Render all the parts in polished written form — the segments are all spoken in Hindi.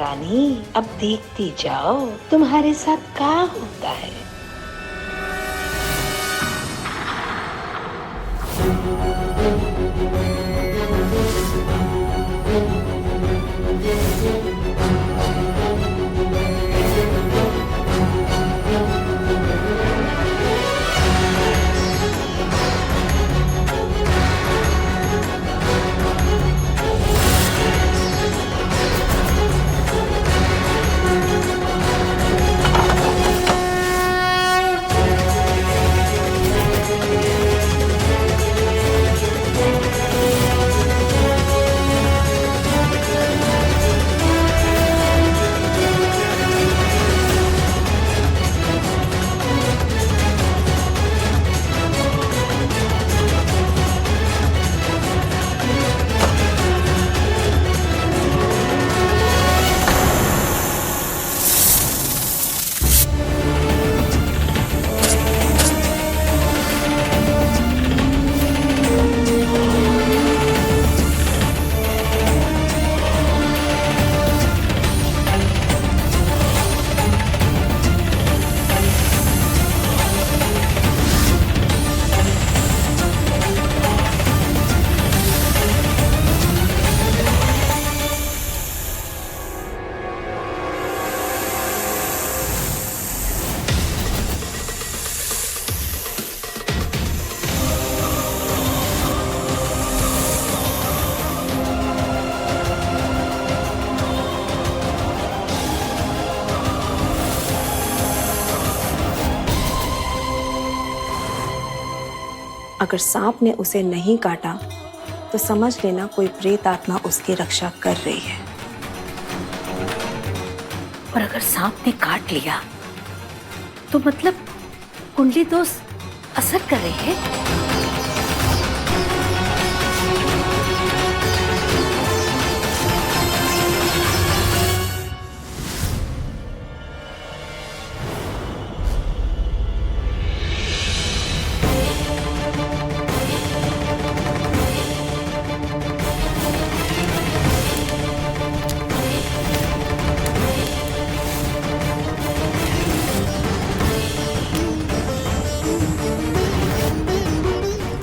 रानी, अब देखती जाओ तुम्हारे साथ क्या होता है। अगर सांप ने उसे नहीं काटा तो समझ लेना कोई प्रेत आत्मा उसकी रक्षा कर रही है। और अगर सांप ने काट लिया तो मतलब कुंडली दोष असर कर रही है।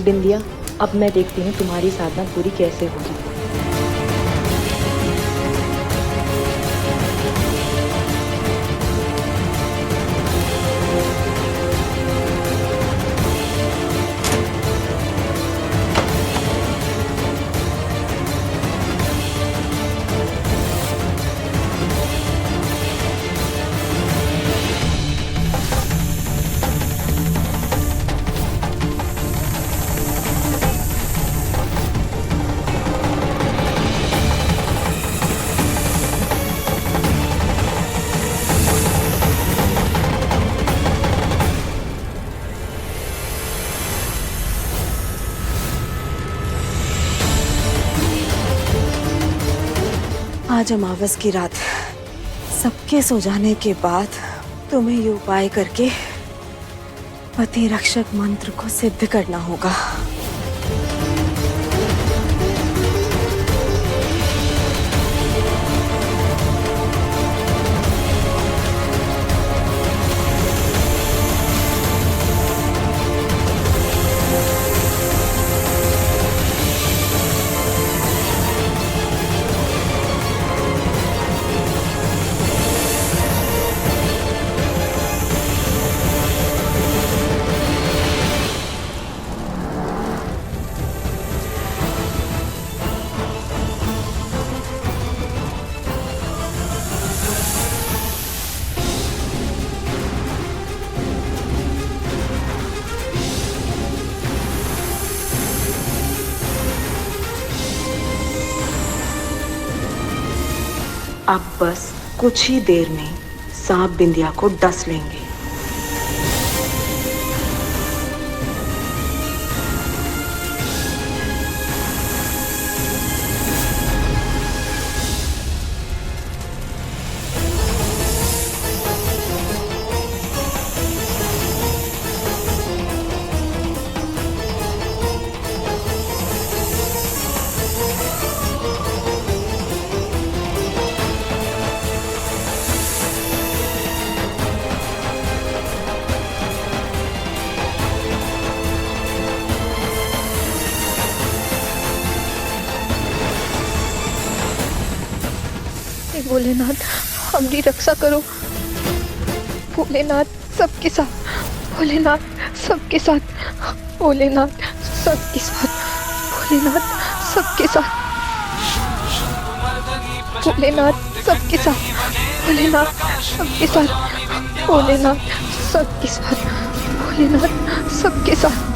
बिंदिया, अब मैं देखती हूँ तुम्हारी साधना पूरी कैसे होगी। आज अमावस की रात सबके सो जाने के बाद तुम्हें ये उपाय करके पति रक्षक मंत्र को सिद्ध करना होगा। अब बस कुछ ही देर में सांप बिंदिया को डस लेंगे। भोलेनाथ हमारी रक्षा करो। भोलेनाथ सबके साथ, भोलेनाथ सबके साथ, भोलेनाथ सबके साथ, भोलेनाथ सबके साथ, भोलेनाथ सबके साथ, भोलेनाथ सबके साथ, भोलेनाथ सबके साथ, भोलेनाथ सबके साथ।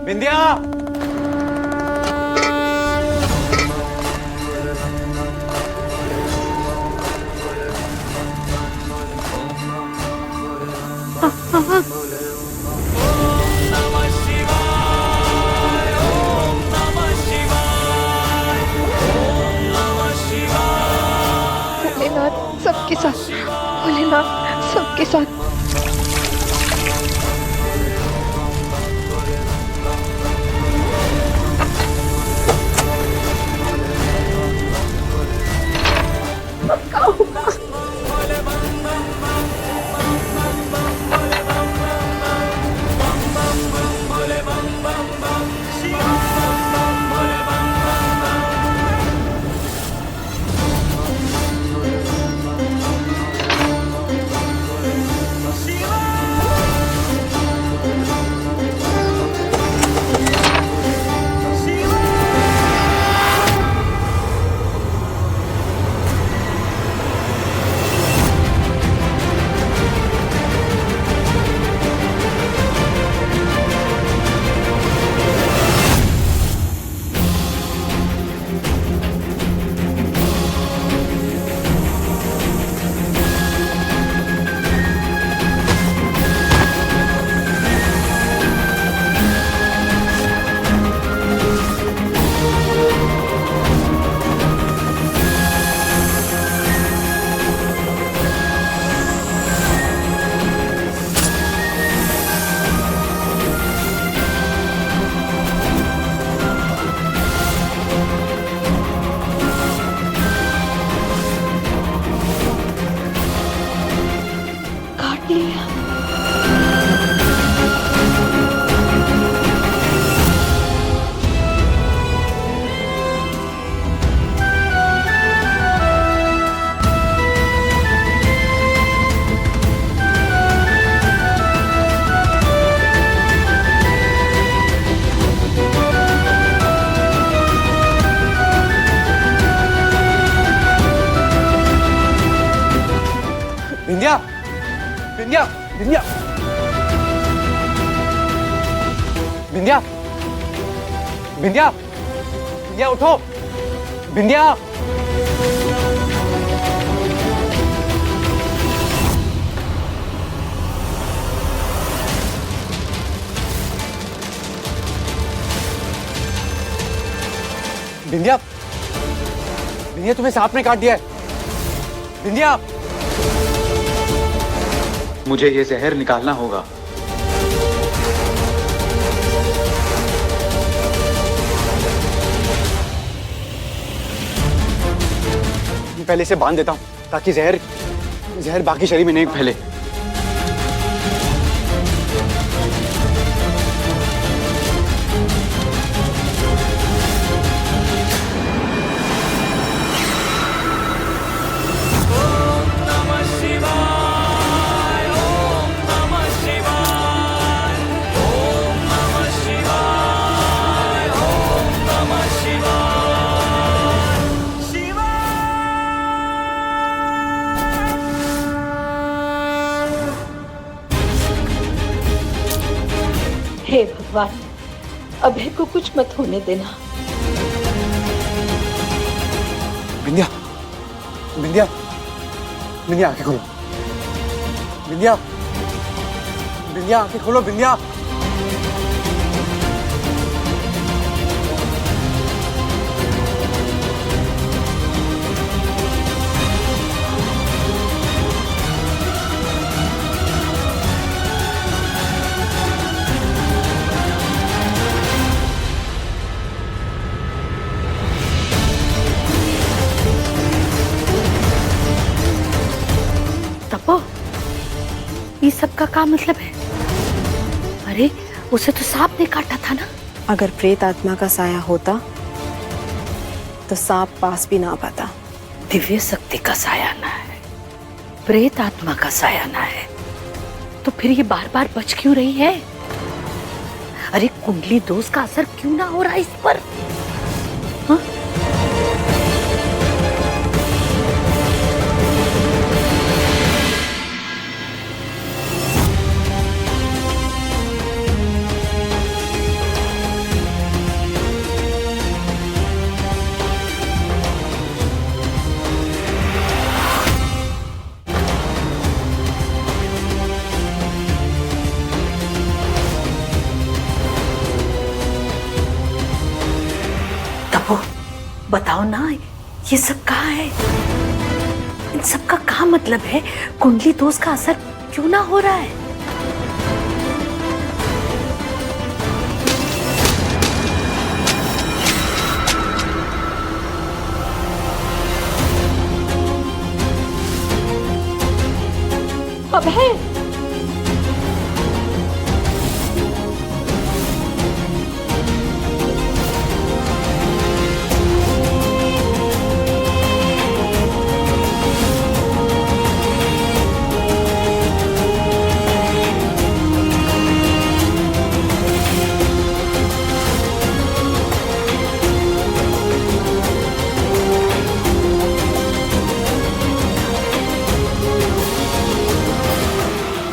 विंध्या, भोलेनाथ सबके साथ, भोलेनाथ सबके साथ। विंध्या, विंध्या, विंध्या, विंध्या, विंध्या, विंध्या उठो, विंध्या। विंध्या, विंध्या तुम्हें सांप ने काट दिया है। विंध्या, मुझे ये जहर निकालना होगा। पहले इसे बांध देता हूँ ताकि जहर जहर बाकी शरीर में नहीं फैले। हे भगवान, अभय को कुछ मत होने देना। बिंदिया, बिंदिया, बिंदिया आंखें खोलो। बिंदिया, बिंदिया आंखें खोलो। बिंदिया, ये सब का क्या मतलब है? अरे उसे तो सांप ने काटा था ना। अगर प्रेत आत्मा का साया होता तो सांप पास भी ना पाता। दिव्य शक्ति का साया ना है, प्रेत आत्मा का साया ना है, तो फिर ये बार बार बच क्यों रही है? अरे कुंडली दोष का असर क्यों ना हो रहा इस पर? हाँ? बताओ ना, ये सब कहाँ है? इन सब का क्या मतलब है? कुंडली दोष का असर क्यों ना हो रहा है? अभय,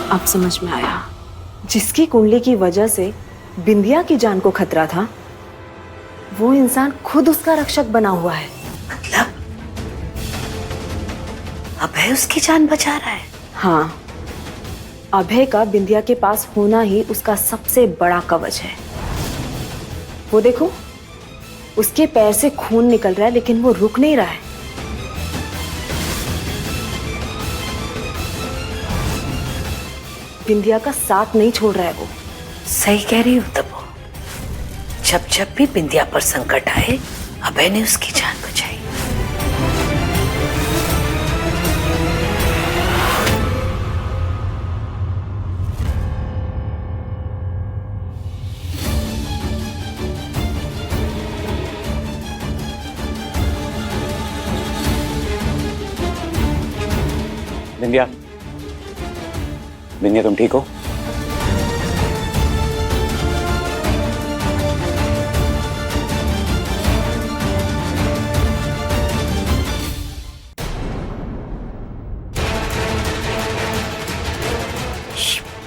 अब समझ में आया, जिसकी कुंडली की वजह से बिंदिया की जान को खतरा था, वो इंसान खुद उसका रक्षक बना हुआ है। मतलब अभय उसकी जान बचा रहा है? हाँ, अभय का बिंदिया के पास होना ही उसका सबसे बड़ा कवच है। वो देखो, उसके पैर से खून निकल रहा है लेकिन वो रुक नहीं रहा है। बिंदिया का साथ नहीं छोड़ रहा है वो। सही कह रही हूँ तब। जब जब भी बिंदिया पर संकट आए, अभय ने उसकी जान बचाई। बिंदिया, बिंदिया तुम ठीक हो?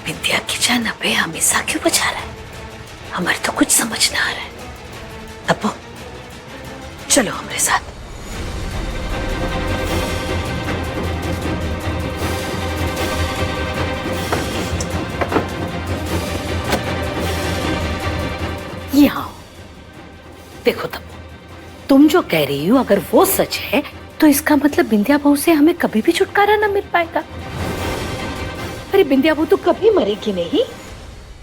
विद्या की जान अभय हमेशा क्यों बचा रहा है? हमारे तो कुछ समझ ना आ रहा है। तब्बो, चलो हमारे साथ। यहाँ देखो तब्बो, तुम जो कह रही हो अगर वो सच है तो इसका मतलब बिंदिया बहू से हमें कभी भी छुटकारा ना मिल पाएगा। अरे बिंदिया बहू तो कभी मरेगी नहीं।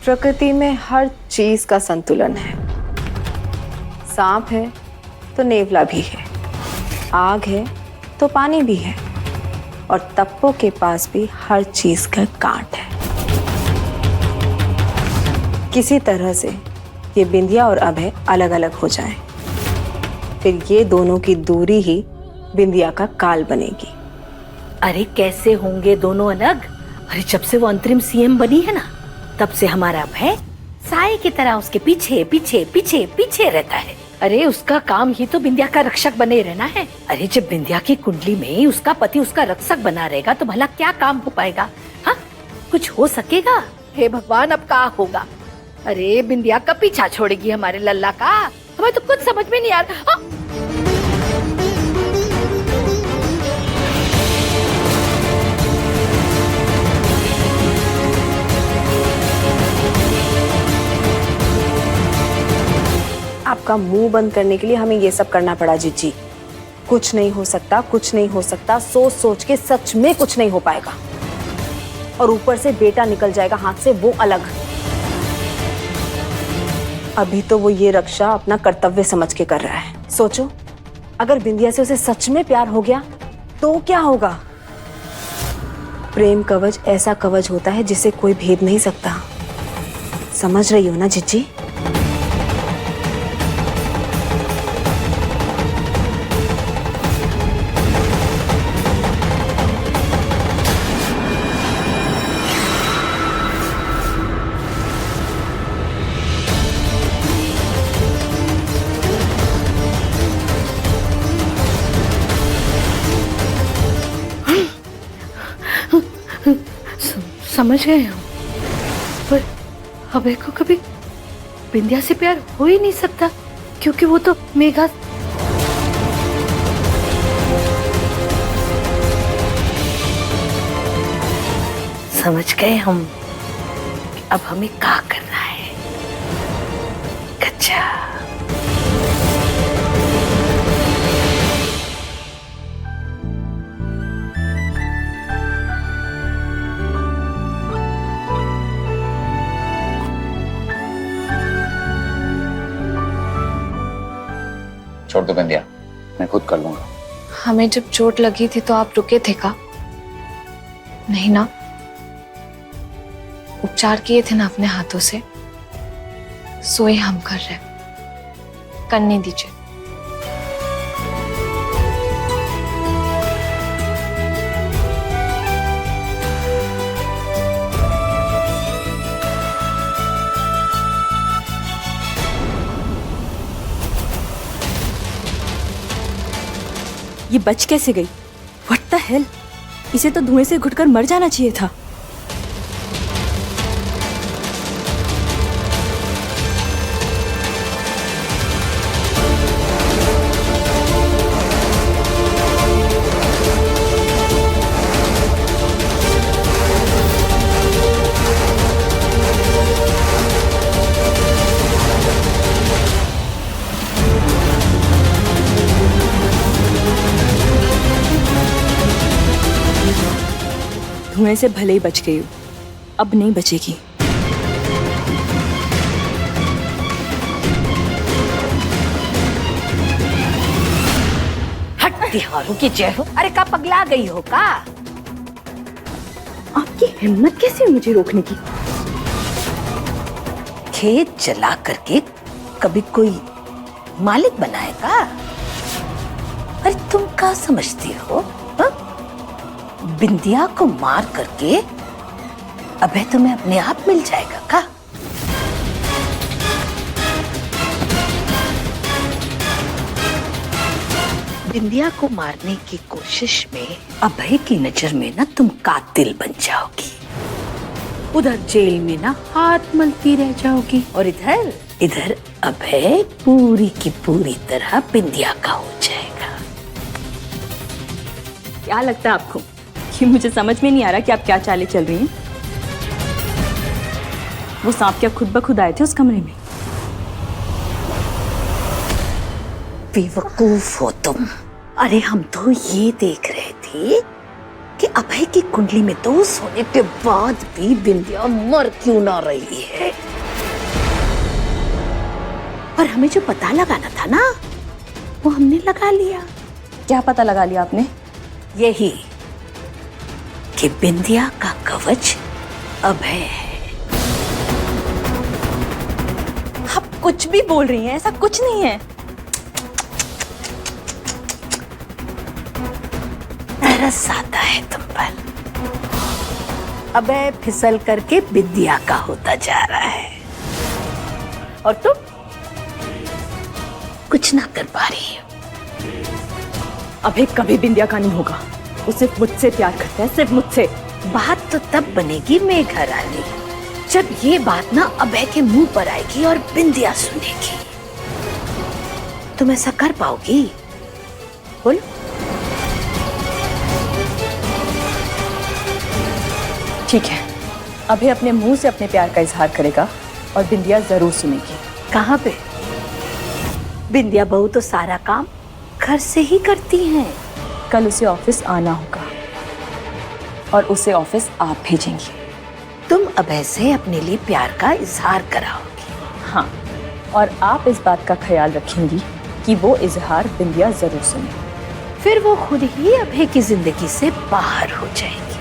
प्रकृति में हर चीज का संतुलन है। सांप है तो नेवला भी है, आग है तो पानी भी है और तप्पो के पास भी हर चीज का कांट है। किसी तरह से ये बिंदिया और अभय अलग अलग हो जाएं, फिर ये दोनों की दूरी ही बिंदिया का काल बनेगी। अरे कैसे होंगे दोनों अलग? अरे जब से वो अंतरिम सीएम बनी है ना, तब से हमारा अभय साए की तरह उसके पीछे पीछे पीछे पीछे रहता है। अरे उसका काम ही तो बिंदिया का रक्षक बने रहना है। अरे जब बिंदिया की कुंडली में उसका पति उसका रक्षक बना रहेगा तो भला क्या काम हो पाएगा? हाँ, कुछ हो सकेगा? हे भगवान, अब क्या होगा? अरे बिंदिया कब पीछा छोड़ेगी हमारे लल्ला का? हमें तो कुछ समझ में नहीं आ रहा। हाँ? आपका मुंह बंद करने के लिए हमें ये सब करना पड़ा जीजी। कुछ नहीं हो सकता, कुछ नहीं हो सकता, सोच सोच के सच में कुछ नहीं हो पाएगा। और ऊपर से बेटा निकल जाएगा हाथ से, वो अलग। अभी तो वो ये रक्षा अपना कर्तव्य समझ के कर रहा है। सोचो, अगर बिंदिया से उसे सच में प्यार हो गया तो क्या होगा? प्रेम कवच ऐसा कवच होता है जिसे कोई भेद नहीं सकता। समझ रही हो ना जीजी? समझ गए हम, पर अभय को कभी बिंदिया से प्यार हो ही नहीं सकता, क्योंकि वो तो मेघा। समझ गए हम कि अब हमें क्या करना है। कच्चा छोड़ दो बिंदिया, मैं खुद कर लूंगा। हमें जब चोट लगी थी तो आप रुके थे का? नहीं ना? उपचार किए थे ना अपने हाथों से? सोए हम कर रहे, करने दीजिए। ये बच कैसे गई? What the hell? इसे तो धुएं से घुटकर मर जाना चाहिए था। धुएं से भले ही बच गई, अब नहीं बचेगी। हट तिहारों की जय हो। अरे का पगला गई हो का? आपकी हिम्मत कैसे हुई मुझे रोकने की? खेत जला करके कभी कोई मालिक बनाएगा? अरे तुम क्या समझती हो? हा? बिंदिया को मार करके अबे तुम्हें अपने आप मिल जाएगा का? बिंदिया को मारने की कोशिश में अभय की नजर में ना तुम कातिल बन जाओगी। उधर जेल में ना हाथ मलती रह जाओगी, और इधर इधर अभय पूरी की पूरी तरह बिंदिया का हो जाएगा। क्या लगता है आपको कि मुझे समझ में नहीं आ रहा कि आप क्या चालें चल रही हैं? वो सांप क्या खुद ब खुद आए थे उस कमरे में? बेवकूफ हो तुम। अरे हम तो ये देख रहे थे कि अभय की कुंडली में दोष होने के बाद भी बिंदिया मर क्यों ना रही है। पर हमें जो पता लगाना था ना, वो हमने लगा लिया। क्या पता लगा लिया आपने? यही कि बिंदिया का कवच अभय है। आप कुछ भी बोल रही हैं, ऐसा कुछ नहीं है। तरस आता है तुम पर। अभय फिसल करके बिंदिया का होता जा रहा है और तुम कुछ ना कर पा रही हो। अभय कभी बिंदिया का नहीं होगा। वो सिर्फ मुझसे प्यार करता है, सिर्फ मुझसे। बात तो तब बनेगी मेघा रानी जब ये बात ना अभय के मुंह पर आएगी और बिंदिया सुनेगी। तुम ऐसा कर पाओगी? बोलो। ठीक है, अभय अपने मुंह से अपने प्यार का इजहार करेगा और बिंदिया जरूर सुनेगी। कहाँ पे? बिंदिया बहू तो सारा काम घर से ही करती हैं। कल उसे ऑफिस आना होगा और उसे ऑफिस आप भेजेंगी। तुम अभय से अपने लिए प्यार का इजहार कराओगी। हाँ, और आप इस बात का ख्याल रखेंगी कि वो इजहार बिंदिया जरूर सुने। फिर वो खुद ही अभय की जिंदगी से बाहर हो जाएगी।